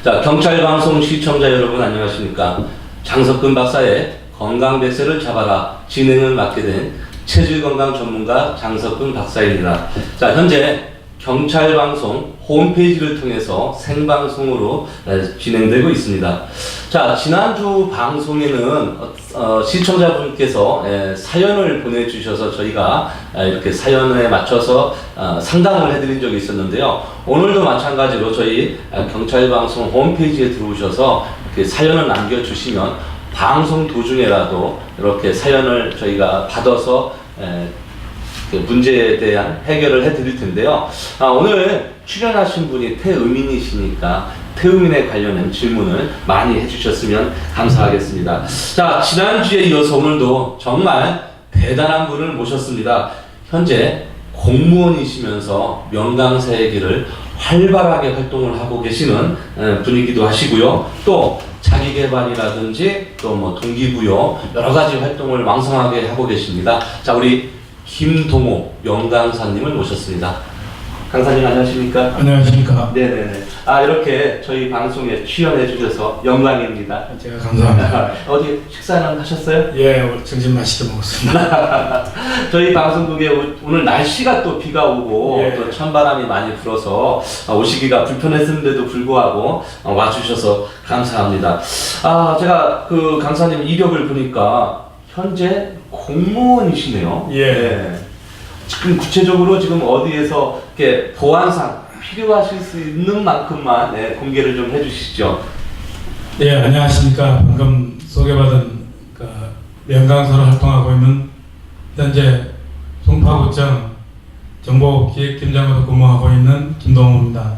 자, 경찰방송 시청자 여러분 안녕하십니까. 장석근 박사의 건강백세를 잡아라 진행을 맡게 된 체질건강 전문가 장석근 박사입니다. 자, 현재 경찰방송 홈페이지를 통해서 생방송으로 진행되고 있습니다. 자, 지난주 방송에는 시청자분께서 사연을 보내주셔서 저희가 이렇게 사연에 맞춰서 상담을 해드린 적이 있었는데요. 오늘도 마찬가지로 저희 경찰방송 홈페이지에 들어오셔서 이렇게 사연을 남겨주시면 방송 도중에라도 이렇게 사연을 저희가 받아서 문제에 대한 해결을 해드릴 텐데요. 오늘 출연하신 분이 태음인이시니까 태음인에 관련된 질문을 많이 해주셨으면 감사하겠습니다. 자, 지난주에 이어서 오늘도 정말 대단한 분을 모셨습니다. 현재 공무원이시면서 명강사의 길을 활발하게 활동을 하고 계시는 분이기도 하시고요. 또 자기개발이라든지 또 뭐 동기부여 여러 가지 활동을 왕성하게 하고 계십니다. 자, 우리 김동호 명강사님을 모셨습니다. 강사님 안녕하십니까? 안녕하십니까? 네네네. 이렇게 저희 방송에 출연해 주셔서 영광입니다. 제가 감사합니다. 어디 식사는 하셨어요? 예, 오늘 점심 맛있게 먹었습니다. 저희 방송국에 오늘 날씨가 또 비가 오고 예. 또 찬바람이 많이 불어서 오시기가 불편했는데도 불구하고 와주셔서 감사합니다. 제가 그 강사님 이력을 보니까 현재 공무원이시네요. 예. 네. 지금 구체적으로 지금 어디에서 이렇게 보안상 필요하실 수 있는 만큼만 공개를 좀 해주시죠. 예, 안녕하십니까? 방금 소개받은 그 명강사로 활동하고 있는 현재 송파구청 정보기획팀장으로 근무하고 있는 김동호입니다.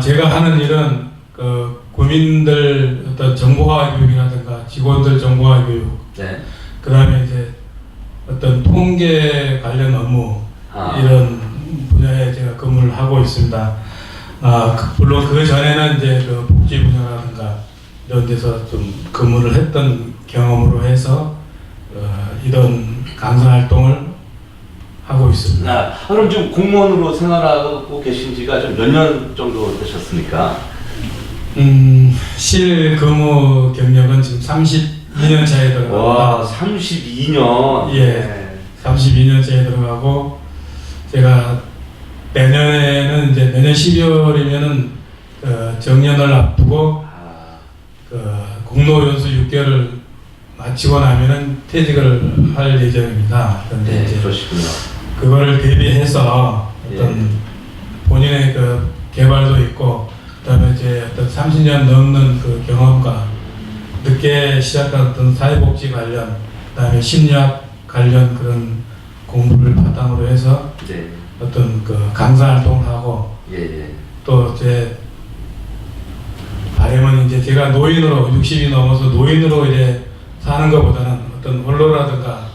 제가 하는 일은 그 국민들 어떤 정보화 교육이라든가 직원들 정보화 교육, 네. 그 다음에 이제 어떤 통계 관련 업무 이런 분야에 제가 근무를 하고 있습니다. 물론 그 전에는 이제 그 복지 분야라든가 이런 데서 좀 근무를 했던 경험으로 해서 이런 강사 활동을 하고 있습니다. 그럼 지금 공무원으로 생활하고 계신 지가 좀 몇 년 정도 되셨습니까? 실근무 경력은 지금 32년 차에 들어갑니다. 와, 32년. 예, 네. 32년째에 들어가고 제가 내년에는 이제 내년 12월이면은 정년을 앞두고 공로 연수 6개월을 마치고 나면은 퇴직을 할 예정입니다. 그런데 네, 이제 그러시군요. 그거를 대비해서 어떤 본인의 그 개발도 있고, 그다음에 이제 어떤 30년 넘는 그 경험과 늦게 시작한 어떤 사회복지 관련, 그다음에 심리학 관련 그런 공부를 바탕으로 해서 네. 어떤 그 강사 활동을 하고, 예. 또 제 바람은 이제 제가 노인으로 60이 넘어서 노인으로 이제 사는 것보다는 어떤 원로라든가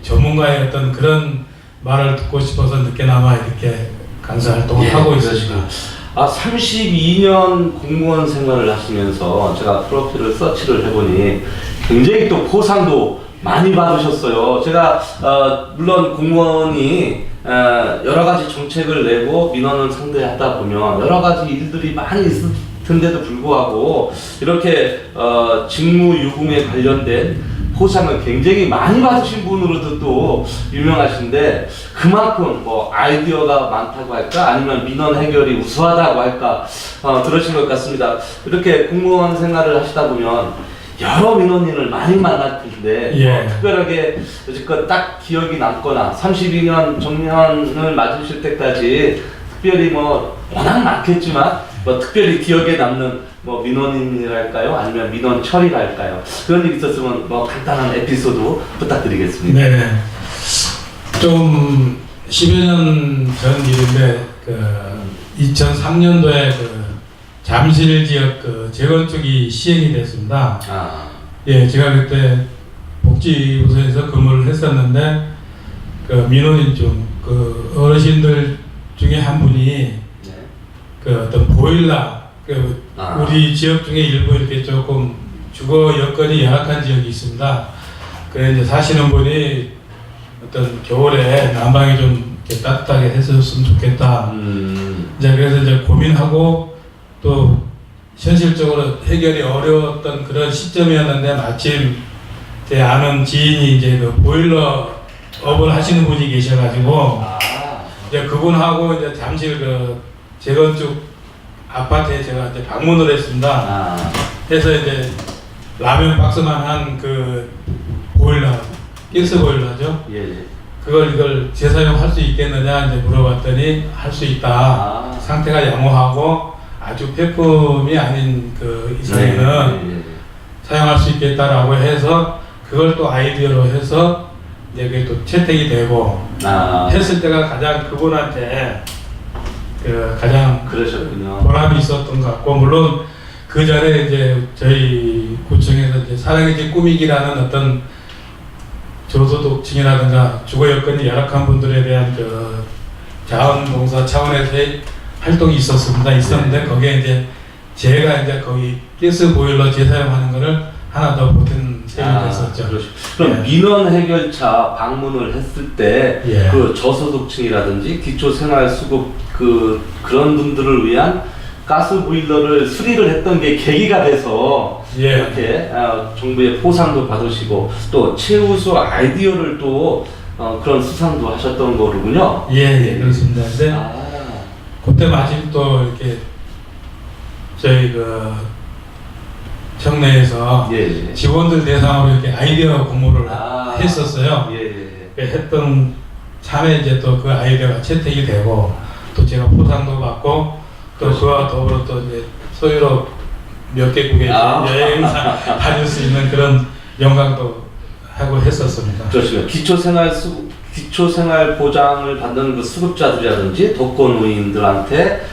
전문가의 어떤 그런 말을 듣고 싶어서 늦게나마 이렇게 강사 활동을 하고 있습니다. 32년 공무원 생활을 하시면서 제가 프로필을 서치를 해보니 굉장히 또 포상도 많이 받으셨어요. 제가 물론 공무원이 여러 가지 정책을 내고 민원을 상대하다 보면 여러 가지 일들이 많이 있을 텐데도 불구하고 이렇게 직무 유궁에 관련된 포상을 굉장히 많이 받으신 분으로도 또 유명하신데, 그만큼 뭐 아이디어가 많다고 할까 아니면 민원 해결이 우수하다고 할까 그러신 것 같습니다. 이렇게 공무원 생활을 하시다 보면 여러 민원인을 많이 만날 텐데 특별하게 여지껏 딱 기억이 남거나 32년 정년을 맞으실 때까지 특별히 뭐 워낙 많겠지만 뭐 특별히 기억에 남는 뭐 민원인이랄까요? 아니면 민원 처리랄까요? 그런 일이 있었으면 뭐 간단한 에피소드 부탁드리겠습니다. 네. 좀 10여 년 전 일인데 2003년도에 잠실 지역 재건축이 시행이 됐습니다. 예, 제가 그때 복지부서에서 근무를 했었는데 민원인 중 어르신들 중에 한 분이 어떤 보일러 우리 지역 중에 일부 이렇게 조금 주거 여건이 열악한 지역이 있습니다. 그래 이제 사시는 분이 어떤 겨울에 난방이 좀 이렇게 따뜻하게 했었으면 좋겠다. 이제 그래서 이제 고민하고 또 현실적으로 해결이 어려웠던 그런 시점이었는데 마침 제 아는 지인이 이제 그 보일러 업을 하시는 분이 계셔가지고 이제 그분하고 이제 잠실 그 재건축 아파트에 제가 이제 방문을 했습니다. 그래서 이제 라면 박스만 한 그 보일러, 가스 보일러죠. 예. 이걸 재사용할 수 있겠느냐 이제 물어봤더니 할 수 있다. 상태가 양호하고 아주 폐품이 아닌 그 이상에는 사용할 수 있겠다라고 해서 그걸 또 아이디어로 해서 이제 그게 또 채택이 되고 했을 때가 가장 그분한테 그 가장 그러셨군요. 보람이 있었던 것 같고, 물론 그 전에 이제 저희 구청에서 이제 사랑의 집 꾸미기라는 어떤 저소득층이라든가 주거 여건이 열악한 분들에 대한 그 자원봉사 차원에서의 활동이 있었는데 거기에 이제 제가 이제 거기 가스 보일러 재사용하는 거를 하나 더 보탠 셈이 됐었죠. 그럼 민원 해결차 방문을 했을 때 그 저소득층이라든지 기초생활수급 그런 분들을 위한 가스 보일러를 수리를 했던 게 계기가 돼서 이렇게 정부의 포상도 받으시고 또 최우수 아이디어를 또 그런 수상도 하셨던 거로군요. 예, 그렇습니다. 근데 그때 마침 또 이렇게 저희 그 청내에서 직원들 대상으로 이렇게 아이디어 공모를 했었어요. 했던 참에 이제 또 그 아이디어가 채택이 되고 또 제가 포상도 받고 또 그와 더불어 또 이제 소유로 몇 개국에 여행 다닐 수 있는 그런 영광도 하고 했었습니다. 그렇습니다. 기초생활 보장을 받는 그 수급자들이라든지 독거노인들한테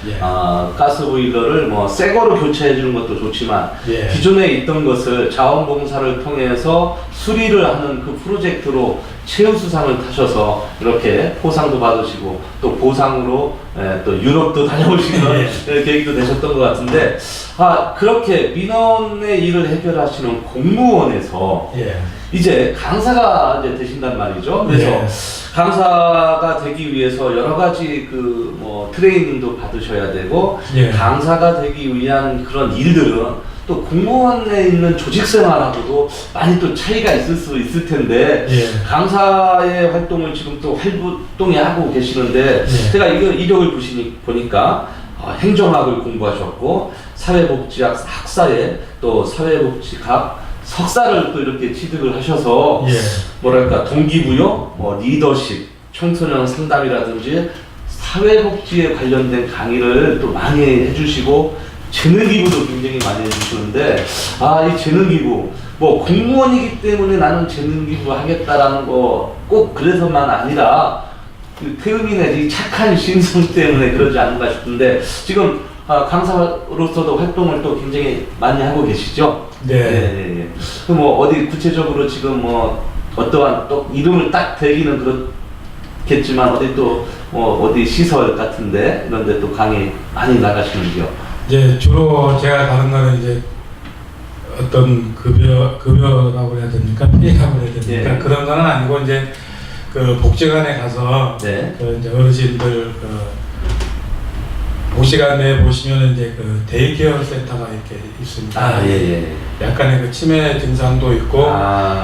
가스 보일러를 뭐 새 거로 교체해 주는 것도 좋지만 기존에 있던 것을 자원봉사를 통해서 수리를 하는 그 프로젝트로 최우수상을 타셔서 이렇게 포상도 받으시고 또 보상으로 또 유럽도 다녀오시는 계기도 되셨던 것 같은데 그렇게 민원의 일을 해결하시는 공무원에서 이제 강사가 이제 되신단 말이죠. 그래서 강사가 되기 위해서 여러 가지 그 뭐 트레이닝도 받으셔야 되고 강사가 되기 위한 그런 일들은 또 공무원에 있는 조직 생활하고도 많이 또 차이가 있을 수 있을 텐데 강사의 활동을 지금 또 활동에 하고 계시는데 제가 이력을 보니까 행정학을 공부하셨고 사회복지학 학사에 또 사회복지학 석사를 또 이렇게 취득을 하셔서 뭐랄까 동기부여, 리더십, 청소년 상담이라든지 사회복지에 관련된 강의를 또 많이 해주시고 재능기부도 굉장히 많이 해주시는데 이 재능기부 뭐 공무원이기 때문에 나는 재능기부 하겠다라는 거 꼭 그래서만 아니라 그 태음인의 이 착한 심성 때문에 그러지 않는가 싶은데 지금 강사로서도 활동을 또 굉장히 많이 하고 계시죠? 그럼 뭐 어디 구체적으로 지금 뭐 어떠한 또 이름을 딱 대기는 그렇겠지만 어디 또 뭐 어디 시설 같은데 이런데 또 강의 많이 나가시는지요? 이제 주로 제가 가는 거는 이제 어떤 급여라고 해야 됩니까? 페이라고 해야 됩니까? 그런 건 아니고 이제 그 복지관에 가서 그 이제 어르신들 복지관에 보시면 이제 그 데이케어 센터가 이렇게 있습니다. 약간의 그 치매 증상도 있고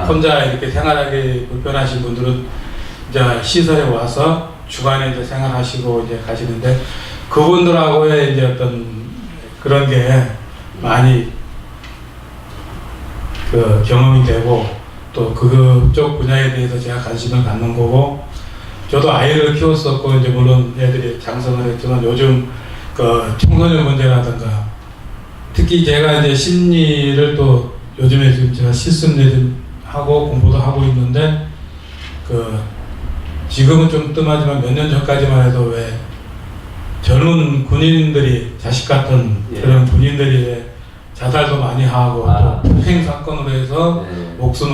혼자 이렇게 생활하기 불편하신 분들은 이제 시설에 와서 주간에 이제 생활하시고 이제 가시는데 그분들하고의 이제 어떤 그런 게 많이 그 경험이 되고 또 그쪽 분야에 대해서 제가 관심을 갖는 거고 저도 아이를 키웠었고 이제 물론 애들이 장성을 했지만 요즘 그 청소년 문제라든가 특히 제가 이제 심리를 또 요즘에 지금 제가 실습내하고 공부도 하고 있는데 지금은 좀 뜸하지만 몇 년 전까지만 해도 왜 젊은 군인들이 자식 같은 그런 군인들이 자살도 많이 하고 또 폭행 사건으로 해서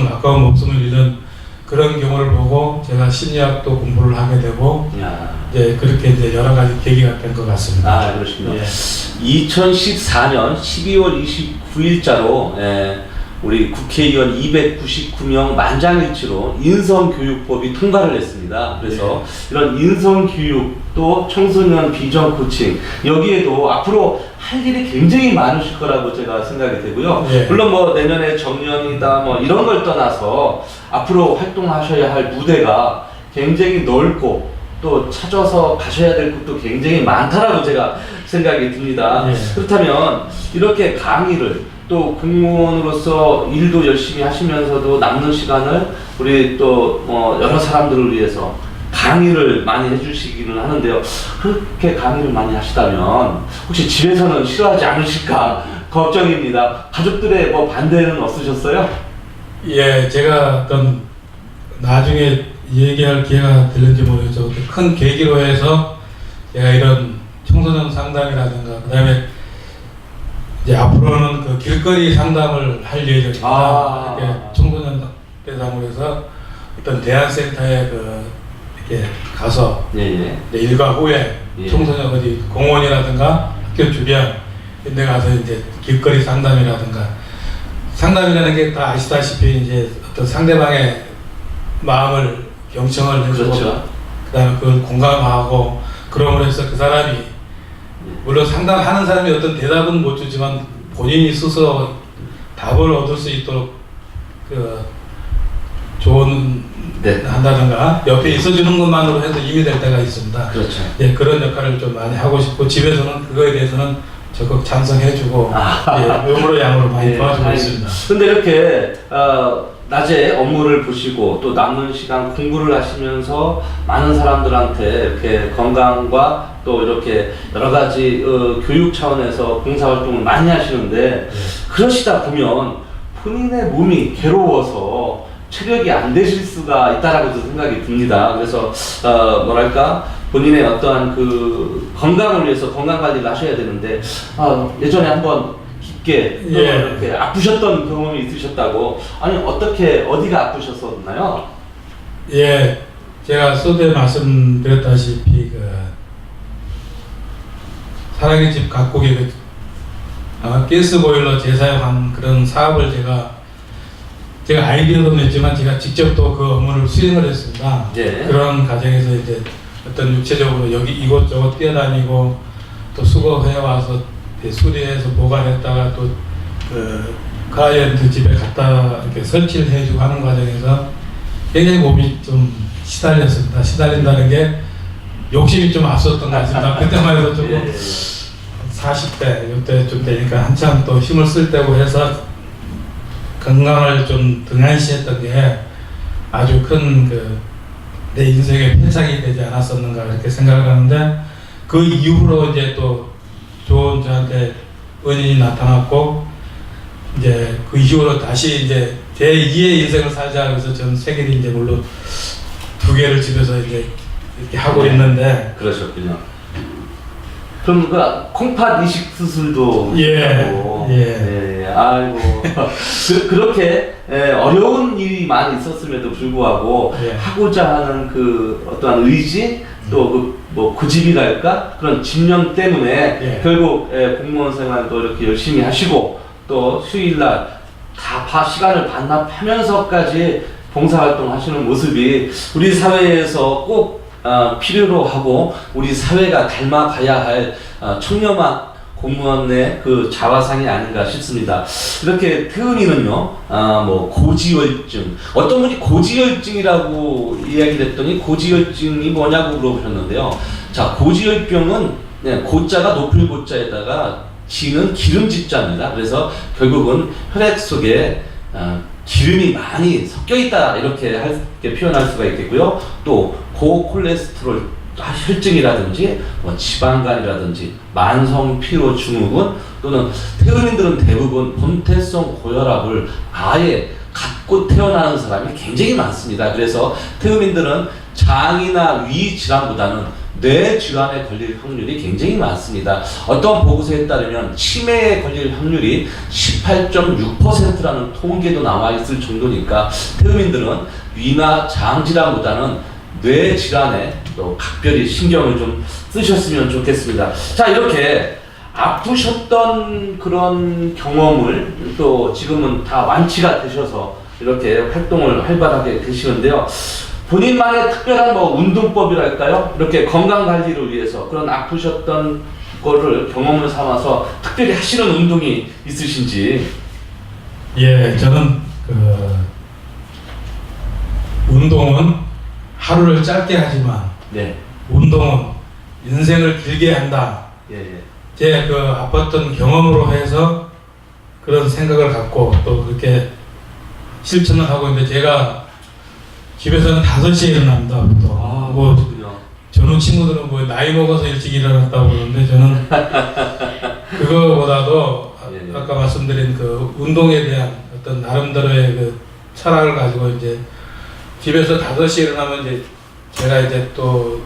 아까운 목숨을 잃은 그런 경우를 보고 제가 심리학도 공부를 하게 되고 이제 그렇게 이제 여러 가지 계기가 된 것 같습니다. 그렇습니다. 2014년 12월 29일자로 우리 국회의원 299명 만장일치로 인성교육법이 통과를 했습니다. 그래서 이런 인성교육 또 청소년 비전 코칭 여기에도 앞으로 할 일이 굉장히 많으실 거라고 제가 생각이 되고요. 물론 뭐 내년에 정년이다 뭐 이런 걸 떠나서 앞으로 활동하셔야 할 무대가 굉장히 넓고 또 찾아서 가셔야 될 것도 굉장히 많다라고 제가 생각이 듭니다. 그렇다면 이렇게 강의를 또 공무원으로서 일도 열심히 하시면서도 남는 시간을 우리 또 여러 사람들을 위해서 강의를 많이 해주시기는 하는데요. 그렇게 강의를 많이 하시다면 혹시 집에서는 싫어하지 않으실까 걱정입니다. 가족들의 뭐 반대는 없으셨어요? 예, 제가 어떤 나중에 얘기할 기회가 될는지 모르겠죠. 큰 계기로 해서 제가 이런 청소년 상담이라든가 그다음에 이제 앞으로는 그 길거리 상담을 할 예정입니다. 이렇게 청소년 대상으로 해서 어떤 대안센터에 이렇게 가서 일과 후에 청소년 어디 공원이라든가 학교 주변 이런 데 가서 이제 길거리 상담이라든가 상담이라는 게 다 아시다시피 이제 어떤 상대방의 마음을 경청을 해주고 그다음에 그걸 공감하고 그러므로 해서 그 사람이 물론 상담하는 사람이 어떤 대답은 못 주지만 본인이 스스로 답을 얻을 수 있도록 좋은 한다든가 옆에 있어주는 것만으로 해서 힘이 될 때가 있습니다. 예, 그런 역할을 좀 많이 하고 싶고 집에서는 그거에 대해서는 적극 찬성해주고 음으로 양으로 많이 도와주고 있습니다. 근데 이렇게 낮에 업무를 보시고 또 남는 시간 공부를 하시면서 많은 사람들한테 이렇게 건강과 또 이렇게 여러 가지 교육 차원에서 봉사활동을 많이 하시는데 그러시다 보면 본인의 몸이 괴로워서 체력이 안 되실 수가 있다라고도 생각이 듭니다. 그래서 뭐랄까 본인의 어떠한 그 건강을 위해서 건강 관리를 하셔야 되는데 예전에 한번 깊게 이렇게 아프셨던 경험이 있으셨다고. 아니 어떻게 어디가 아프셨었나요? 예, 제가 서두에 말씀드렸다시피 사랑의 집 가꾸기 가스 보일러 재사용한 그런 사업을 제가 아이디어도 냈지만 제가 직접 또 그 업무를 수행을 했습니다. 그런 과정에서 이제 어떤 육체적으로 여기 이곳저곳 뛰어다니고 또 수거해 와서 수리해서 보관했다가 또 클라이언트 집에 갖다 이렇게 설치를 해주고 하는 과정에서 굉장히 몸이 좀 시달렸습니다. 시달린다는 게 욕심이 좀 앞섰던 것 같습니다. 그때만 해도 조금 40대 이때쯤 되니까 한참 또 힘을 쓸 때고 해서 건강을 좀 등한시했던 게 아주 큰 내 인생의 패착이 되지 않았었는가 이렇게 생각을 하는데 그 이후로 이제 또 좋은 저한테 은인이 나타났고 이제 그 이후로 다시 이제 제 2의 인생을 살자 그래서 전 세계를 이제 물론 2개를 집에서 이제 이렇게 하고 있는데. 그러셨군요. 그럼 콩팥 이식 수술도 하고 아이고 그렇게 어려운 일이 많이 있었음에도 불구하고 하고자 하는 그 어떠한 의지 또 뭐 고집이랄까 그런 집념 때문에 결국 공무원 생활도 이렇게 열심히 하시고 또 휴일날 다 시간을 반납하면서까지 봉사활동 하시는 모습이 우리 사회에서 꼭 필요로 하고 우리 사회가 닮아가야 할 청렴한 공무원의 그 자화상이 아닌가 싶습니다. 이렇게 태은이는요, 뭐 고지혈증, 어떤 분이 고지혈증이라고 이야기를 했더니 고지혈증이 뭐냐고 물어보셨는데요. 자, 고지혈병은 고자가 높을 고자에다가 지는 기름지자입니다. 그래서 결국은 혈액 속에 기름이 많이 섞여 있다 이렇게 표현할 수가 있겠고요. 또 고콜레스테롤 혈증이라든지 뭐 지방간이라든지 만성 피로 증후군 또는 태음인들은 대부분 본태성 고혈압을 아예 갖고 태어나는 사람이 굉장히 많습니다. 그래서 태음인들은 장이나 위 질환보다는 뇌 질환에 걸릴 확률이 굉장히 많습니다. 어떤 보고서에 따르면 치매에 걸릴 확률이 18.6%라는 통계도 나와 있을 정도니까 태음인들은 위나 장 질환보다는 뇌 질환에 또 각별히 신경을 좀 쓰셨으면 좋겠습니다. 자, 이렇게 아프셨던 그런 경험을 또 지금은 다 완치가 되셔서 이렇게 활동을 활발하게 되시는데요. 본인만의 특별한 뭐 운동법이랄까요? 이렇게 건강 관리를 위해서 그런 아프셨던 거를 경험을 삼아서 특별히 하시는 운동이 있으신지? 예, 저는 운동은 하루를 짧게 하지만 네. 운동은 인생을 길게 한다. 예, 예. 제 아팠던 경험으로 해서 그런 생각을 갖고 또 그렇게 실천을 하고 있는데, 제가 집에서는 5시에 일어납니다. 보통. 뭐 그렇군요. 젊은 친구들은 뭐 나이 먹어서 일찍 일어났다고 그러는데, 저는 그거보다도 예, 예. 아까 말씀드린 그 운동에 대한 어떤 나름대로의 그 철학을 가지고 이제 집에서 5시에 일어나면 이제 제가 이제 또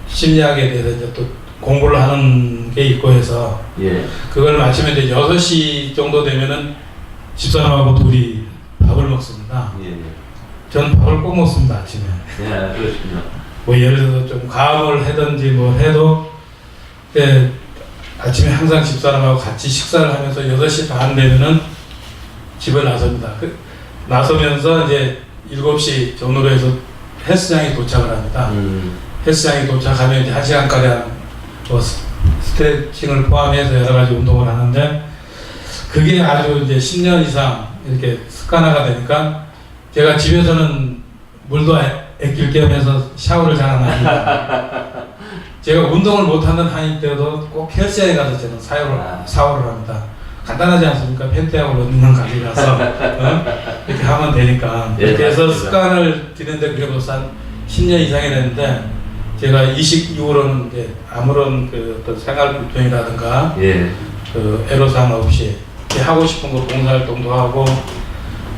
심리학에 대해서 이제 또 공부를 하는 게 있고 해서 예. 그걸 마치면 이제 6시 정도 되면은 집사람하고 둘이 밥을 먹습니다. 예, 예. 전 밥을 꼭 먹습니다, 아침에. 예, 그렇군요. 뭐 예를 들어서 좀 가음을 하든지 뭐 해도, 아침에 항상 집사람하고 같이 식사를 하면서 6시 반 되면은 집을 나섭니다. 나서면서 이제 7시 전후로 해서 헬스장에 도착을 합니다. 헬스장에 도착하면 이제 1시간가량 뭐 스트레칭을 포함해서 여러 가지 운동을 하는데, 그게 아주 이제 10년 이상 이렇게 습관화가 되니까 제가 집에서는 물도 아낄 겸 해서 샤워를 잘 안 합니다. 제가 운동을 못하는 한이 때도 꼭 헬스장에 가서 저는 샤워를 합니다. 간단하지 않습니까? 팬티하고 런닝을 가지고 가서 이렇게 하면 되니까. 예, 이렇게 해서 맞습니다. 습관을 들였는데 그게 벌써 한 10년 이상이 됐는데, 제가 이식 이후로는 이제 아무런 그 어떤 생활 불편이라든가 예. 그 애로사항 없이 이렇게 하고 싶은 거 봉사활동도 하고,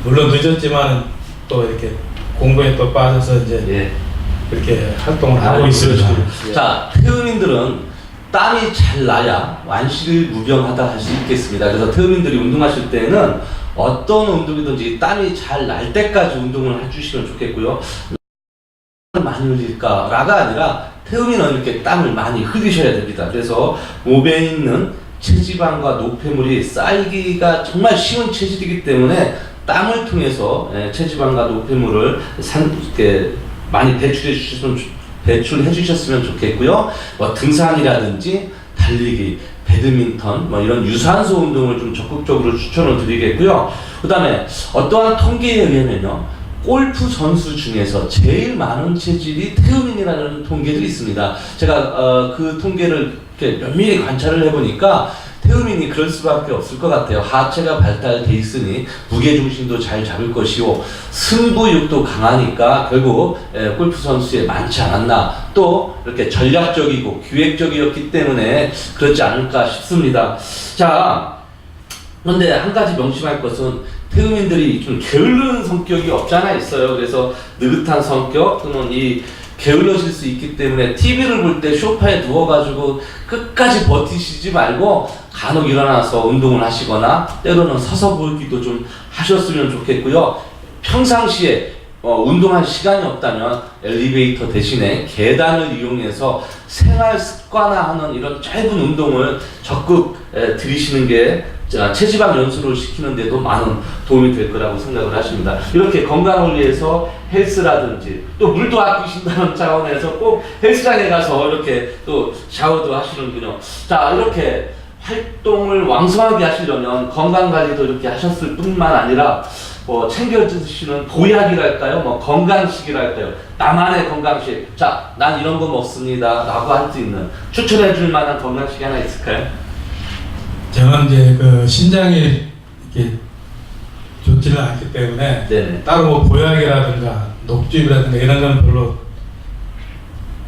물론 늦었지만 또 이렇게 공부에 또 빠져서 이제 예. 이렇게 활동을 하고 있습니다. 그렇죠. 자, 태음인들은 땀이 잘 나야 완시를 무병하다 할 수 있겠습니다. 그래서 태음인들이 운동하실 때는 어떤 운동이든지 땀이 잘 날 때까지 운동을 해주시면 좋겠고요. 많이 흘릴까라가 아니라 태음인은 이렇게 땀을 많이 흘리셔야 됩니다. 그래서 몸에 있는 체지방과 노폐물이 쌓이기가 정말 쉬운 체질이기 때문에 땀을 통해서 체지방과 노폐물을 이렇게 많이 배출해 주셨으면 좋겠고요. 뭐 등산이라든지 달리기, 배드민턴, 뭐 이런 유산소 운동을 좀 적극적으로 추천을 드리겠고요. 그 다음에 어떠한 통계에 의하면요, 골프 선수 중에서 제일 많은 체질이 태음인이라는 통계도 있습니다. 제가 그 통계를 이렇게 면밀히 관찰을 해보니까 태음인이 그럴 수밖에 없을 것 같아요. 하체가 발달돼 있으니 무게중심도 잘 잡을 것이고 승부욕도 강하니까 결국 골프 선수에 많지 않았나, 또 이렇게 전략적이고 기획적이었기 때문에 그렇지 않을까 싶습니다. 자, 그런데 한 가지 명심할 것은 태음인들이 좀 게으른 성격이 없지 않아 있어요. 그래서 느긋한 성격 또는 이 게을러질 수 있기 때문에 TV를 볼 때 소파에 누워가지고 끝까지 버티시지 말고 간혹 일어나서 운동을 하시거나 때로는 서서 보기도 좀 하셨으면 좋겠고요. 평상시에 운동할 시간이 없다면 엘리베이터 대신에 계단을 이용해서 생활 습관화하는 이런 짧은 운동을 적극 들이시는 게 체지방 연수를 시키는 데도 많은 도움이 될 거라고 생각을 하십니다. 이렇게 건강을 위해서 헬스라든지 또 물도 아끼신다는 차원에서 꼭 헬스장에 가서 이렇게 또 샤워도 하시는군요. 자, 이렇게 활동을 왕성하게 하시려면 건강관리도 이렇게 하셨을 뿐만 아니라 뭐 챙겨 드시는 보약이랄까요? 뭐 건강식이랄까요? 나만의 건강식. 자, 난 이런 거 먹습니다 라고 할 수 있는, 추천해 줄 만한 건강식이 하나 있을까요? 저는 이제 그 신장이 이렇게 좋지는 않기 때문에 네네. 따로 뭐 보약이라든가 녹즙이라든가 이런 건 별로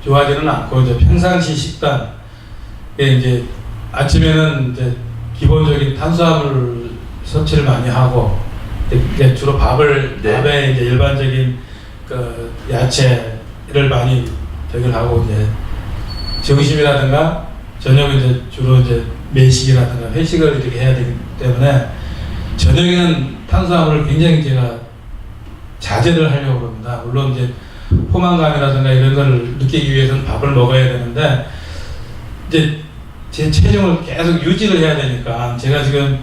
좋아하지는 않고, 이제 평상시 식단에 이제 아침에는 이제 기본적인 탄수화물 섭취를 많이 하고, 이제 주로 밥에 이제 일반적인 그 야채를 많이 저기를 하고, 이제 점심이라든가 저녁에 이제 주로 이제 매식이라든가 회식을 이렇게 해야 되기 때문에 저녁에는 탄수화물을 굉장히 제가 자제를 하려고 합니다. 물론 이제 포만감이라든가 이런 걸 느끼기 위해서는 밥을 먹어야 되는데, 이제 제 체중을 계속 유지를 해야 되니까 제가 지금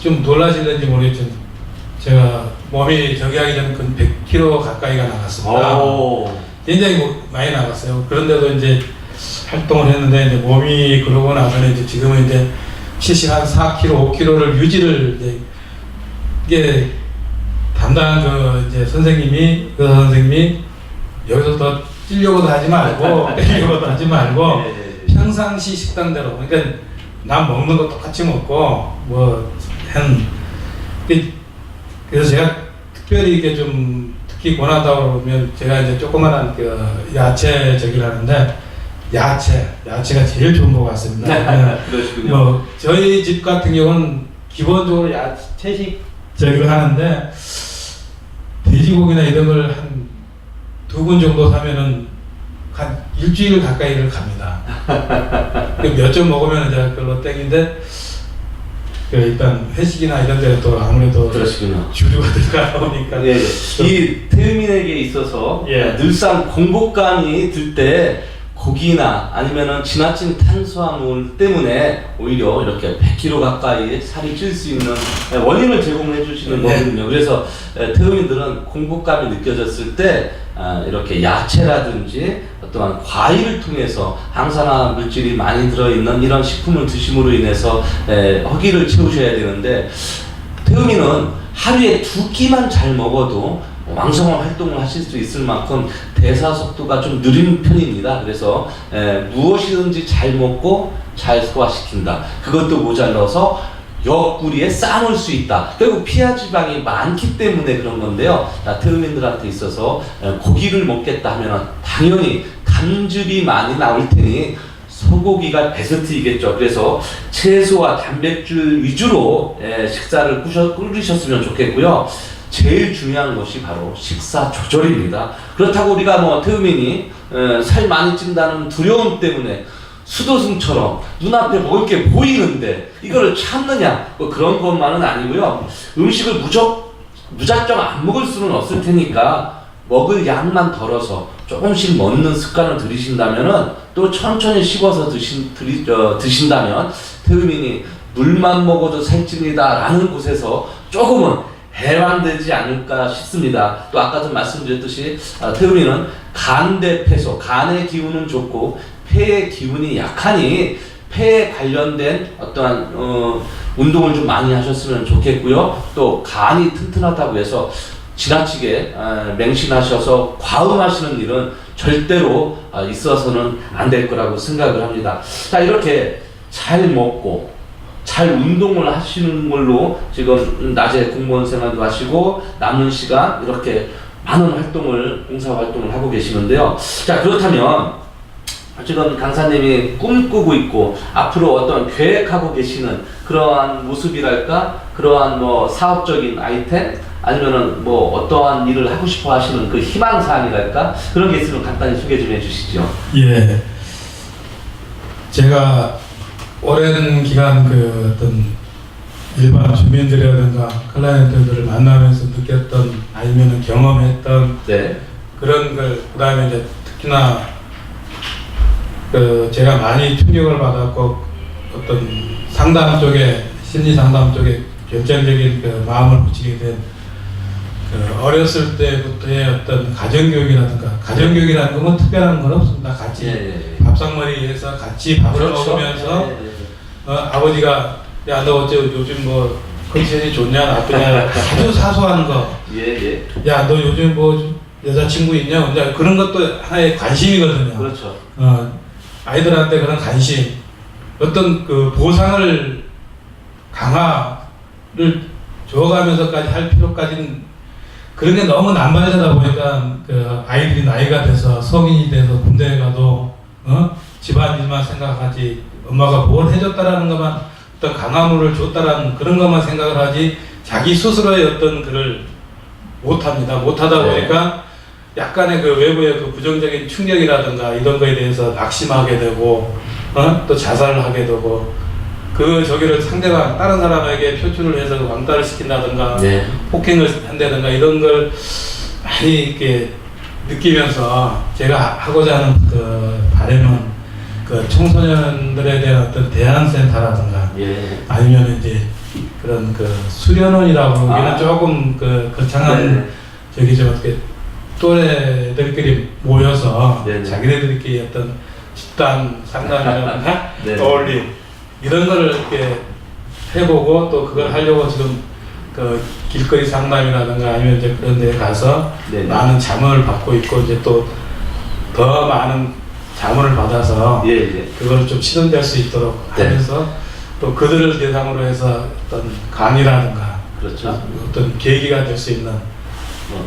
좀 놀라실는지 모르겠지만 제가 몸이 저기 하기 전에 근 100kg 가까이가 나갔습니다. 굉장히 많이 나갔어요. 그런데도 이제 활동을 했는데 이제 몸이 그러고 나서는 이제 지금은 이제 70한 4kg, 5kg를 유지를 이제 이게 담당한 그 이제 선생님이 의사 선생님이 여기서 더 찌려고도 하지 말고 빼려고도 하지 말고 평상시 식단대로 그러니까 남 먹는 거 똑같이 먹고 뭐한 그래서 제가 특별히 이게 좀 특히 권한다고 그러면 제가 이제 조그만한 그 야채 저기를 하는데 야채가 제일 좋은 것 같습니다. 그러시군요. 뭐 저희 집 같은 경우는 기본적으로 채식 저기를 하는데 돼지고기나 이런 걸 한 2군 정도 사면은 한 일주일 가까이를 갑니다. 몇 점 먹으면 이제 그걸로 땡인데 일단 회식이나 이런 데는 또 아무래도 그러시군요. 주류가 들어가다 보니까 예, 이 태음인에게 있어서 늘상 공복감이 들 때 고기나 아니면은 지나친 탄수화물 때문에 오히려 이렇게 100kg 가까이 살이 찔 수 있는 원인을 제공해 주시는 거거든요. 그래서 태음인들은 공복감이 느껴졌을 때 이렇게 야채라든지 어떠한 과일을 통해서 항산화 물질이 많이 들어있는 이런 식품을 드심으로 인해서 허기를 채우셔야 되는데 태음인은 하루에 2끼만 잘 먹어도 왕성한 활동을 하실 수 있을 만큼 대사 속도가 좀 느린 편입니다. 그래서 무엇이든지 잘 먹고 잘 소화시킨다. 그것도 모자라서 옆구리에 쌓아놓을 수 있다. 결국 피하 지방이 많기 때문에 그런 건데요. 태음인들한테 있어서 고기를 먹겠다 하면 당연히 담즙이 많이 나올 테니 소고기가 베스트이겠죠. 그래서 채소와 단백질 위주로 식사를 꾸리셨으면 좋겠고요. 제일 중요한 것이 바로 식사 조절입니다. 그렇다고 우리가 뭐 태음인이 살 많이 찐다는 두려움 때문에 수도승처럼 눈앞에 먹을 게 보이는데 이거를 참느냐 뭐 그런 것만은 아니고요. 음식을 무작정 안 먹을 수는 없을 테니까 먹을 양만 덜어서 조금씩 먹는 습관을 들이신다면은 또 천천히 씹어서 드신다면 태음인이 물만 먹어도 살찝니다 라는 곳에서 조금은 해방되지 않을까 싶습니다. 또 아까 좀 말씀드렸듯이 태음인은 간대폐소, 간의 기운은 좋고 폐의 기운이 약하니 폐에 관련된 어떠한 운동을 좀 많이 하셨으면 좋겠고요. 또 간이 튼튼하다고 해서 지나치게 맹신하셔서 과음하시는 일은 절대로 있어서는 안 될 거라고 생각을 합니다. 자, 이렇게 잘 먹고 잘 운동을 하시는 걸로 지금 낮에 공무원 생활도 하시고 남는 시간 이렇게 많은 활동을, 봉사 활동을 하고 계시는데요. 자, 그렇다면 지금 강사님이 꿈꾸고 있고 앞으로 어떤 계획하고 계시는 그러한 모습이랄까, 그러한 뭐 사업적인 아이템 아니면은 뭐 어떠한 일을 하고 싶어 하시는 그 희망 사항이랄까, 그런 게 있으면 간단히 소개 좀 해주시죠. 예, 제가 오랜 기간 그 어떤 일반 주민들이라든가 클라이언트들을 만나면서 느꼈던 아니면은 경험했던 그런 걸, 그다음에 이제 특히나 그 제가 많이 충격을 받았고 어떤 상담 쪽에, 심리 상담 쪽에 결정적인 그 마음을 붙이게 된 그 어렸을 때부터의 어떤 가정교육이라든가, 가정교육이라는 건 특별한 건 없습니다. 같이 밥상머리에서 같이 밥을 먹으면서 아버지가 야 너 어째 요즘 뭐 컨디션이 좋냐 나쁘냐 아주 사소한 거, 야 너 요즘 뭐 여자친구 있냐 없냐, 그런 것도 하나의 관심이거든요. 그렇죠. 아이들한테 그런 관심, 어떤 그 보상을 강화를 줘가면서까지 할 필요까지는, 그런 게 너무 남발되다 보니까 그 아이들이 나이가 돼서 성인이 돼서 군대에 가도 집안일만 생각하지, 엄마가 뭘 해줬다라는 것만, 어떤 강화물을 줬다라는 그런 것만 생각을 하지 자기 스스로의 어떤 글을 못합니다. 못하다 보니까 약간의 그 외부의 그 부정적인 충격이라든가 이런 거에 대해서 낙심하게 되고 또 자살을 하게 되고, 그 저기를 상대방 다른 사람에게 표출을 해서 왕따를 시킨다든가 폭행을 한다든가 이런 걸 많이 이렇게 느끼면서 제가 하고자 하는 그 바람은 그 청소년들에 대한 어떤 대안센터라든가 아니면 이제 그런 그 수련원이라고 하기는 조금 그 거창한 저기 좀 어떻게 또래들끼리 모여서 자기네들끼리 어떤 집단 상담이라든가 떠올림 이런 거를 이렇게 해보고 또 그걸 하려고 지금 그 길거리 상담이라든가 아니면 이제 그런 데 가서 많은 자문을 받고 있고 이제 또 더 많은 자문을 받아서 그걸 좀 실현될 수 있도록 하면서 또 그들을 대상으로 해서 어떤 강의라든가 어떤 계기가 될 수 있는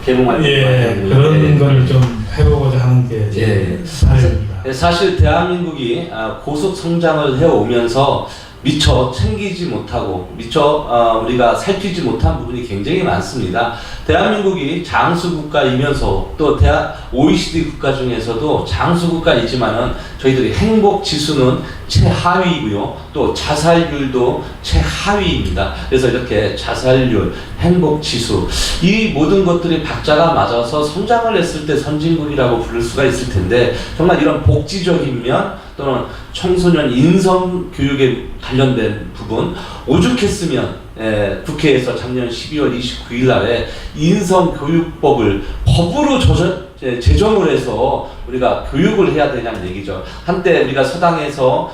개봉할 그런 거를 좀 해보고자 하는 게 제 사례입니다. 사실 대한민국이 고속 성장을 해오면서 미처 챙기지 못하고 미처 우리가 살피지 못한 부분이 굉장히 많습니다. 대한민국이 장수국가이면서 또 OECD 국가 중에서도 장수국가이지만은 저희들이 행복 지수는 최하위이고요. 또 자살률도 최하위입니다. 그래서 이렇게 자살률, 행복 지수 이 모든 것들이 박자가 맞아서 성장을 했을 때 선진국이라고 부를 수가 있을 텐데 정말 이런 복지적인 면 또는 청소년 인성 교육에 관련된 부분 오죽했으면 국회에서 작년 12월 29일 날에 인성교육법을 법으로 제정을 해서 우리가 교육을 해야 되냐는 얘기죠. 한때 우리가 서당에서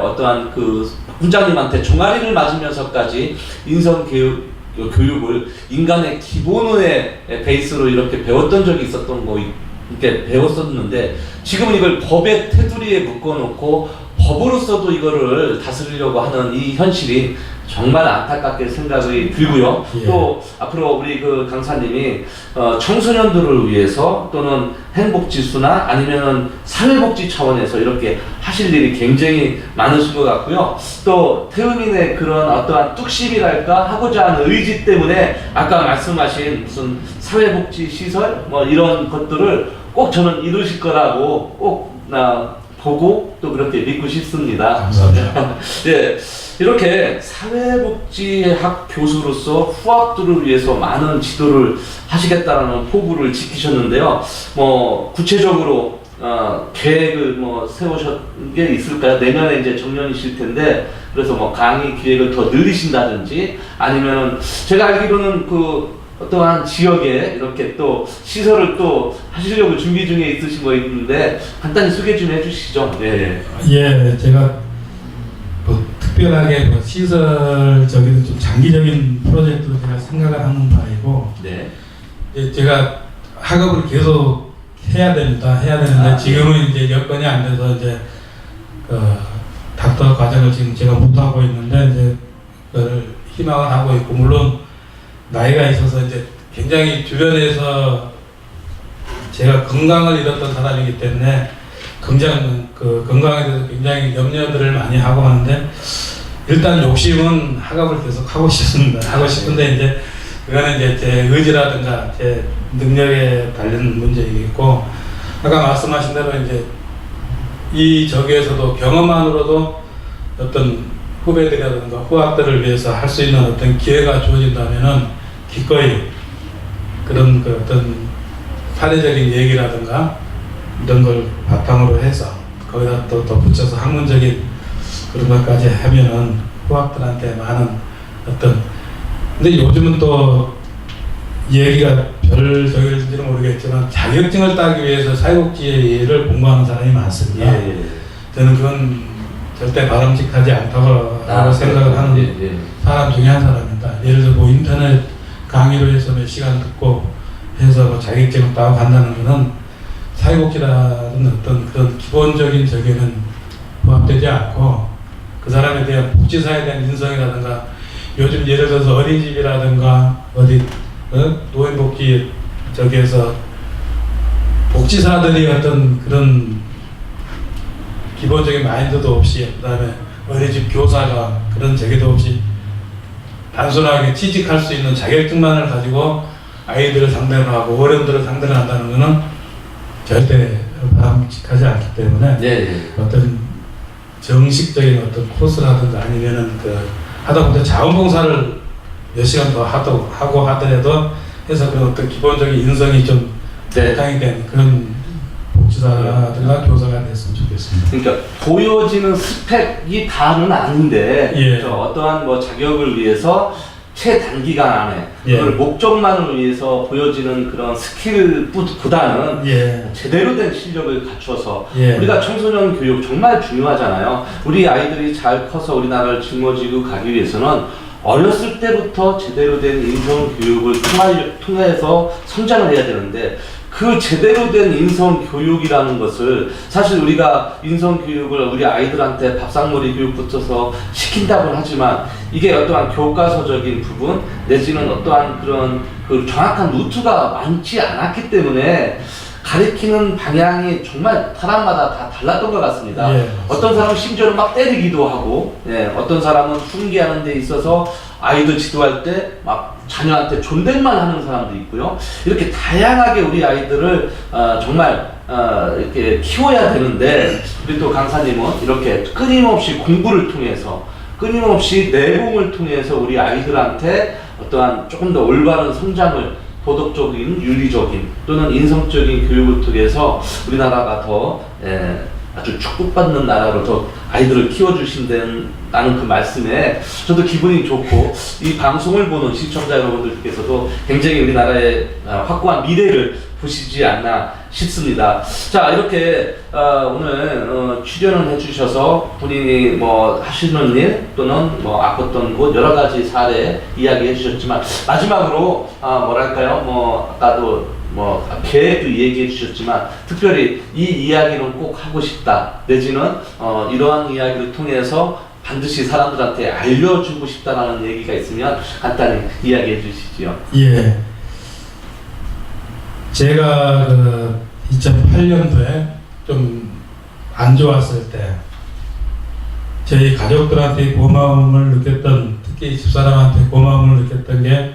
어떠한 그 훈장님한테 종아리를 맞으면서까지 인성교육을 인간의 기본의 베이스로 이렇게 배웠던 적이 있었던 거 이렇게 배웠었는데 지금은 이걸 법의 테두리에 묶어놓고 법으로서도 이거를 다스리려고 하는 이 현실이 정말 안타깝게 생각이 들고요. 또 앞으로 우리 그 강사님이 청소년들을 위해서 또는 행복지수나 아니면 사회복지 차원에서 이렇게 하실 일이 굉장히 많으신 것 같고요. 또 태음인의 그런 어떠한 뚝심이랄까 하고자 하는 의지 때문에 아까 말씀하신 무슨 사회복지 시설 뭐 이런 것들을 꼭 저는 이루실 거라고 꼭 보고 또 그렇게 믿고 싶습니다. 감사합니다. 이렇게 사회복지학 교수로서 후학들을 위해서 많은 지도를 하시겠다라는 포부를 지키셨는데요. 뭐 구체적으로 계획을 뭐 세우신 게 있을까요? 내년에 이제 정년이실 텐데 그래서 뭐 강의 기획을 더 늘리신다든지 아니면은 제가 알기로는 그 어떠한 지역에 이렇게 또 시설을 또 하시려고 준비 중에 있으신 거 있는데 간단히 소개 좀 해주시죠. 제가 뭐 특별하게 뭐 시설적인 좀 장기적인 프로젝트로 제가 생각을 하는 바이고, 제가 학업을 계속 해야 되는데 지금은 이제 여건이 안 돼서 이제 닥터 과정을 지금 제가 못 하고 있는데 이제 그걸 희망을 하고 있고 물론. 나이가 있어서 이제 굉장히 주변에서 제가 건강을 잃었던 사람이기 때문에 건강에 대해서 굉장히 염려들을 많이 하고 하는데 일단 욕심은 학업을 계속 하고 싶습니다. 하고 싶은데 이제 그거는 이제 제 의지라든가 제 능력에 달린 문제이겠고 아까 말씀하신 대로 이제 이 저기에서도 경험만으로도 어떤 후배들이라든가 후학들을 위해서 할 수 있는 어떤 기회가 주어진다면은 기꺼이 그런 그 어떤 사례적인 얘기라든가 이런 걸 바탕으로 해서 거기다 또 덧붙여서 학문적인 그런 것까지 하면은 후학들한테 많은 어떤 근데 요즘은 또 얘기가 별 적일지는 모르겠지만 자격증을 따기 위해서 사회복지를 공부하는 사람이 많습니다. 저는 그건 절대 바람직하지 않다고 생각을 하는 사람 중에 한 사람입니다. 예를 들어 뭐 인터넷 강의로 해서 몇 시간 듣고 해서 뭐 자격증을 따고 간다는 것은 사회복지라는 어떤 그런 기본적인 저기는 부합되지 않고 그 사람에 대한 복지사에 대한 인성이라든가 요즘 예를 들어서 어린이집이라든가 어디 노인복지 저기에서 복지사들이 어떤 그런 기본적인 마인드도 없이 그 다음에 어린이집 교사가 그런 재개도 없이 단순하게 취직할 수 있는 자격증만을 가지고 아이들을 상대로 하고 어른들을 상대로 한다는 것은 절대 바람직하지 않기 때문에 어떤 정식적인 어떤 코스라든가 아니면은 하다못해 자원봉사를 몇 시간 더 하고 하더라도 해서 그런 어떤 기본적인 인성이 좀 바탕이 된 그런 복지 수사가 교사가 됐으면 좋겠습니다. 그러니까 보여지는 스펙이 다는 아닌데 예. 어떠한 뭐 자격을 위해서 최단기간 안에 예. 그걸 목적만을 위해서 보여지는 그런 스킬보다는 예. 제대로 된 실력을 갖춰서 예. 우리가 청소년 교육 정말 중요하잖아요. 우리 아이들이 잘 커서 우리나라를 짊어지고 가기 위해서는 어렸을 때부터 제대로 된 인성 교육을 통해서 성장을 해야 되는데 그 제대로 된 인성 교육이라는 것을 사실 우리가 인성 교육을 우리 아이들한테 밥상머리 교육부터서 시킨다고는 하지만 이게 어떠한 교과서적인 부분 내지는 어떠한 그런 그 정확한 루트가 많지 않았기 때문에 가리키는 방향이 정말 사람마다 다 달랐던 것 같습니다. 예. 어떤 사람은 심지어는 막 때리기도 하고, 어떤 사람은 훈계하는 데 있어서 아이들 지도할 때 막 자녀한테 존댓말 하는 사람도 있고요. 이렇게 다양하게 우리 아이들을 정말 이렇게 키워야 되는데 우리 또 강사님은 이렇게 끊임없이 공부를 통해서 끊임없이 내공을 통해서 우리 아이들한테 어떠한 조금 더 올바른 성장을 도덕적인, 윤리적인 또는 인성적인 교육을 통해서 우리나라가 더 아주 축복받는 나라로 더 아이들을 키워주신다는 그 말씀에 저도 기분이 좋고 이 방송을 보는 시청자 여러분들께서도 굉장히 우리나라의 확고한 미래를 보시지 않나 싶습니다. 자, 이렇게 오늘 출연을 해주셔서 본인이 뭐 하시는 일 또는 뭐 아팠던 곳 여러 가지 사례 이야기해 주셨지만 마지막으로 뭐랄까요, 뭐 아까도 뭐 계획도 얘기해 주셨지만 특별히 이 이야기는 꼭 하고 싶다 내지는 이러한 이야기를 통해서 반드시 사람들한테 알려주고 싶다라는 얘기가 있으면 간단히 이야기해 주시지요. 예. 제가 그 2008년도에 좀 안 좋았을 때 저희 가족들한테 고마움을 느꼈던, 특히 집사람한테 고마움을 느꼈던 게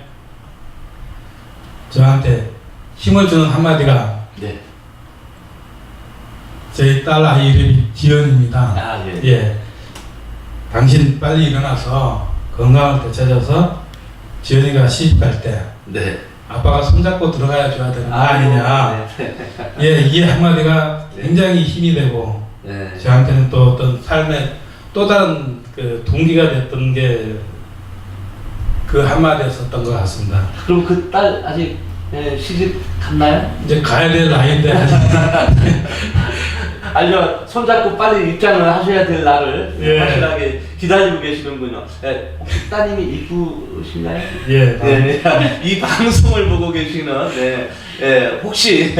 저한테 힘을 주는 한마디가 네. 저희 딸 아이 이름이 지연입니다. 예. 예. 당신 빨리 일어나서 건강을 되찾아서 지연이가 시집갈 때 네. 아빠가 손잡고 들어가야 줘야 되는 거 아니냐. 네. 예, 이 한마디가 네. 굉장히 힘이 되고 네. 저한테는 또 어떤 삶의 또 다른 그 동기가 됐던 게 그 한마디였었던 것 같습니다. 그럼 그 딸 아직 시집 갔나요? 이제 가야 될 나이인데 아직 손잡고 빨리 입장을 하셔야 될 날을 예. 확실하게 기다리고 계시는군요. 혹시 따님이 이쁘신가요? 예, 네. 이 방송을 보고 계시는 혹시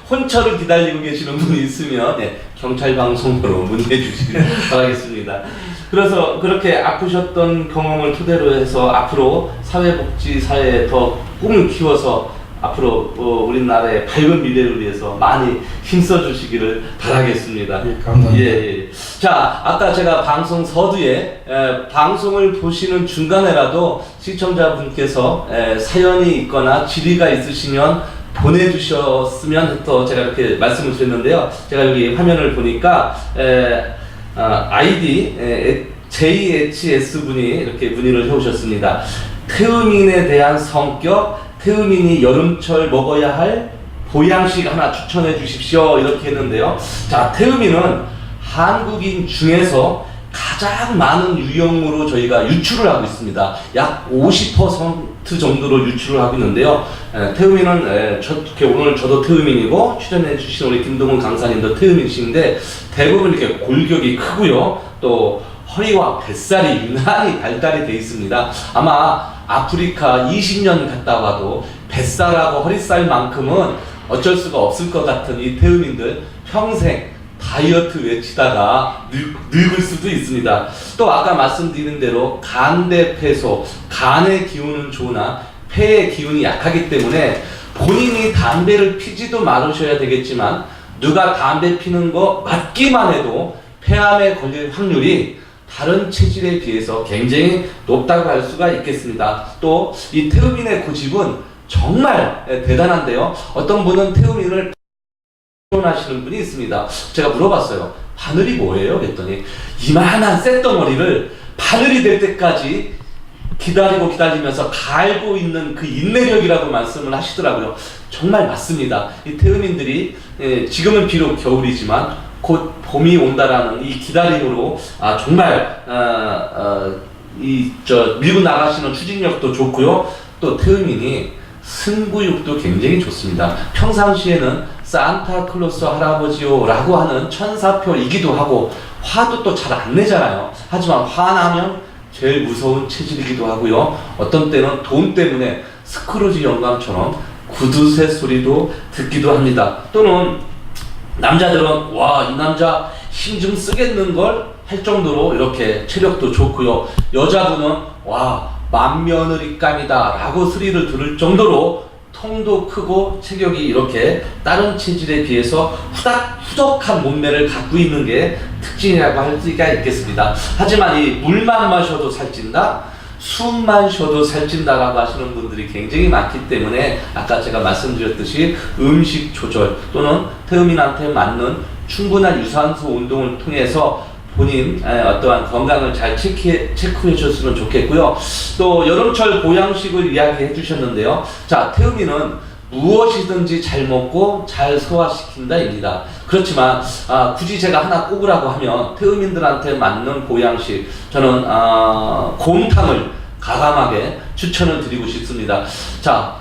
혼처를 기다리고 계시는 분이 있으면 경찰 방송으로 문의해 주시길 바라겠습니다. 그래서 그렇게 아프셨던 경험을 토대로 해서 앞으로 사회복지사에 더 꿈을 키워서 앞으로 우리나라의 밝은 미래를 위해서 많이 힘써 주시기를 바라겠습니다. 예, 감사합니다. 예. 자, 아까 제가 방송 서두에 방송을 보시는 중간에라도 시청자분께서 사연이 있거나 질의가 있으시면 보내주셨으면 또 제가 이렇게 말씀을 드렸는데요. 제가 여기 화면을 보니까 아이디 JHS분이 이렇게 문의를 해오셨습니다. 태음인에 대한 성격, 태음인이 여름철 먹어야 할 보양식 하나 추천해 주십시오 이렇게 했는데요. 자, 태음인은 한국인 중에서 가장 많은 유형으로 저희가 유출을 하고 있습니다. 약 50% 정도로 유출을 하고 있는데요. 태음인은 오늘 저도 태음인이고 출연해 주신 우리 김동훈 강사님도 태음인이신데 대부분 이렇게 골격이 크고요. 또 허리와 뱃살이 유난히 발달이 되어 있습니다. 아마 아프리카 20년 갔다 와도 뱃살하고 허리살만큼은 어쩔 수가 없을 것 같은 이 태음인들 평생 다이어트 외치다가 늙을 수도 있습니다. 또 아까 말씀드린 대로 간대폐소, 간의 기운은 좋으나 폐의 기운이 약하기 때문에 본인이 담배를 피지도 말으셔야 되겠지만 누가 담배 피는 거 맞기만 해도 폐암에 걸릴 확률이 다른 체질에 비해서 굉장히 높다고 할 수가 있겠습니다. 또 이 태음인의 고집은 정말 대단한데요. 어떤 분은 태음인을 하시는 분이 있습니다. 제가 물어봤어요. 바늘이 뭐예요? 그랬더니 이만한 쇳덩어리를 바늘이 될 때까지 기다리면서 갈고 있는 그 인내력이라고 말씀을 하시더라고요. 정말 맞습니다. 이 태음인들이 지금은 비록 겨울이지만 곧 봄이 온다라는 이 기다림으로 정말 밀고 나가시는 추진력도 좋고요. 또 태음인이 승부욕도 굉장히 좋습니다. 평상시에는 산타클로스 할아버지요라고 하는 천사표이기도 하고 화도 또 잘 안 내잖아요. 하지만 화나면 제일 무서운 체질이기도 하고요. 어떤 때는 돈 때문에 스크루지 영감처럼 구두쇠 소리도 듣기도 합니다. 또는 남자들은 와, 이 남자 힘 좀 쓰겠는걸 할 정도로 이렇게 체력도 좋고요. 여자분은 와, 만며느리감이다 라고 소리를 들을 정도로 통도 크고 체격이 이렇게 다른 체질에 비해서 후덕한 몸매를 갖고 있는 게 특징이라고 할 수가 있겠습니다. 하지만 이 물만 마셔도 살찐다, 숨만 쉬어도 살찐다라고 하시는 분들이 굉장히 많기 때문에 아까 제가 말씀드렸듯이 음식 조절 또는 태음인한테 맞는 충분한 유산소 운동을 통해서 본인 어떠한 건강을 잘 체크해 주셨으면 좋겠고요. 또 여름철 보양식을 이야기해 주셨는데요. 자, 태음인은 무엇이든지 잘 먹고 잘 소화시킨다입니다. 그렇지만 굳이 제가 하나 꼽으라고 하면 태음인들한테 맞는 보양식, 저는 곰탕을 가감하게 추천을 드리고 싶습니다. 자,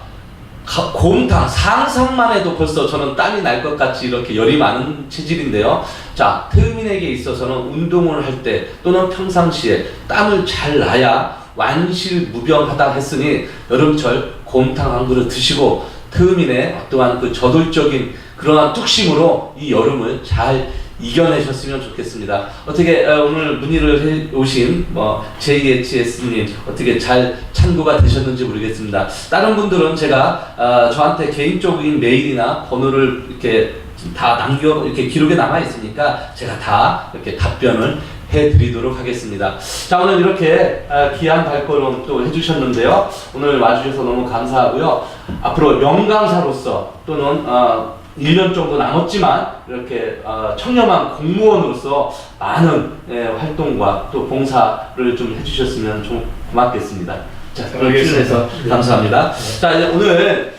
곰탕 상상만 해도 벌써 저는 땀이 날 것 같이 이렇게 열이 많은 체질인데요. 자, 태음인에게 있어서는 운동을 할 때 또는 평상시에 땀을 잘 나야 완실무병하다 했으니 여름철 곰탕 한 그릇 드시고 태음인의 어떠한 그 저돌적인 그러한 뚝심으로 이 여름을 잘 이겨내셨으면 좋겠습니다. 어떻게 오늘 문의를 해 오신 JHS님 어떻게 잘 참고가 되셨는지 모르겠습니다. 다른 분들은 제가 저한테 개인적인 메일이나 번호를 이렇게 다 이렇게 기록에 남아 있으니까 제가 다 이렇게 답변을 해드리도록 하겠습니다. 자, 오늘 이렇게 귀한 발걸음 또 해주셨는데요. 오늘 와주셔서 너무 감사하고요. 앞으로 명강사로서 또는 1년 정도 남았지만 이렇게 청렴한 공무원으로서 많은 활동과 또 봉사를 좀 해주셨으면 좀 고맙겠습니다. 자, 출연해서 감사합니다. 자, 이제 오늘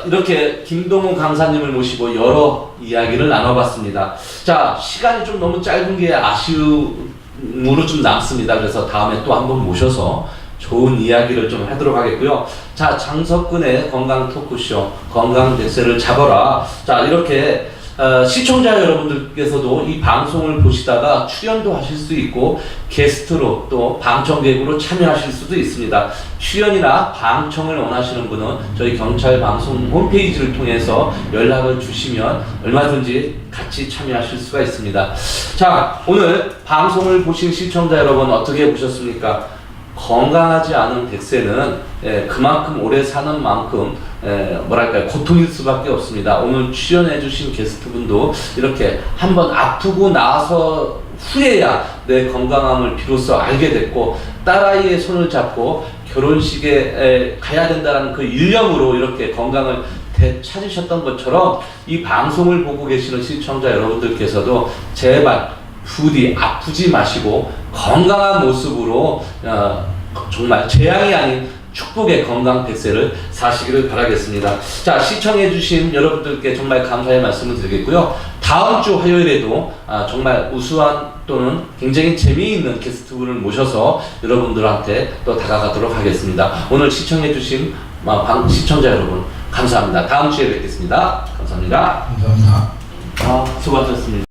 이렇게 김동훈 강사님을 모시고 여러 이야기를 나눠봤습니다. 자, 시간이 좀 너무 짧은 게 아쉬움으로 좀 남습니다. 그래서 다음에 또 한번 모셔서 좋은 이야기를 좀 하도록 하겠고요. 자, 장석근의 건강 토크쇼 건강 대세를 잡아라. 자, 이렇게 시청자 여러분들께서도 이 방송을 보시다가 출연도 하실 수 있고 게스트로 또 방청객으로 참여하실 수도 있습니다. 출연이나 방청을 원하시는 분은 저희 경찰 방송 홈페이지를 통해서 연락을 주시면 얼마든지 같이 참여하실 수가 있습니다. 자, 오늘 방송을 보신 시청자 여러분 어떻게 보셨습니까? 건강하지 않은 100세는 그만큼 오래 사는 만큼 고통일 수밖에 없습니다. 오늘 출연해 주신 게스트분도 이렇게 한번 아프고 나서 후에야 내 건강함을 비로소 알게 됐고 딸아이의 손을 잡고 결혼식에 가야 된다는 그 일념으로 이렇게 건강을 되찾으셨던 것처럼 이 방송을 보고 계시는 시청자 여러분들께서도 제발 부디 아프지 마시고 건강한 모습으로 정말 재앙이 아닌 축복의 건강 100세를 사시기를 바라겠습니다. 자, 시청해주신 여러분들께 정말 감사의 말씀을 드리겠고요. 다음 주 화요일에도 정말 우수한 또는 굉장히 재미있는 게스트분을 모셔서 여러분들한테 또 다가가도록 하겠습니다. 오늘 시청해주신 시청자 여러분 감사합니다. 다음 주에 뵙겠습니다. 감사합니다. 감사합니다. 수고하셨습니다.